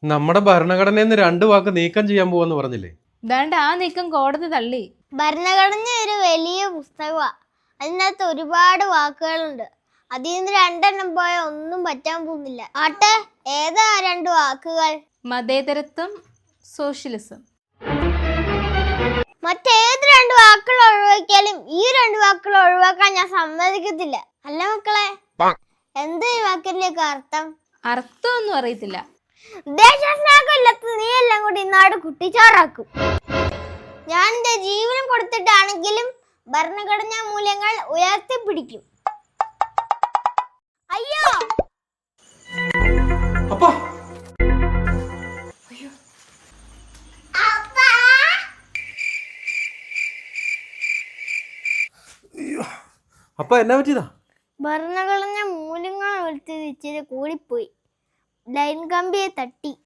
നമ്മുടെ ഭരണഘടനയിൽ നിന്ന് 2 വാക്ക് നീക്കം ചെയ്യാൻ പോവാന്ന് പറഞ്ഞില്ലേ? ദാണ്ട് ആ നീക്കം കോടതി തള്ളി. ഭരണഘടന ഒരു വലിയ പുസ്തകമാണ്. അതിനകത്ത് ഒരുപാട് വാക്കുകളുണ്ട്. അതിൽ നിന്ന് 2 പോയാൽ ഒന്നും പറ്റാൻ പോകുന്നില്ല. ആട്ടെ, ഏതാ 2 വാക്കുകൾ? മതേതരത്വം, സോഷ്യലിസം. മറ്റേത് 2 വാക്കുകൾ ഒഴിവാക്കിയാലും ഈ 2 വാക്കുകൾ ഒഴിവാക്കാൻ ഞാൻ സമ്മതിക്കത്തില്ല. അല്ല മക്കളെ, എന്ത് ഈ വാക്കിലേക്ക് അർത്ഥം? അർത്ഥമൊന്നും അറിയത്തില്ല. ദേശസ്നേഹമില്ലാത്ത നീ എല്ലാം കൂടി നാട് കുട്ടിച്ചാറാക്കും. ഞാൻ എന്റെ ജീവനം കൊടുത്തിട്ടാണെങ്കിലും ഭരണഘടനാ മൂല്യങ്ങൾ ഉയർത്തിപ്പിടിക്കും. അയ്യോ അപ്പൊ എന്നാ പറ്റിയതാ? ഭരണഘടനാ മൂല്യങ്ങൾ ഉയർത്തി ഇച്ചിരി കൂടിപ്പോയി. ലൈൻ കമ്പിയെ തട്ടി.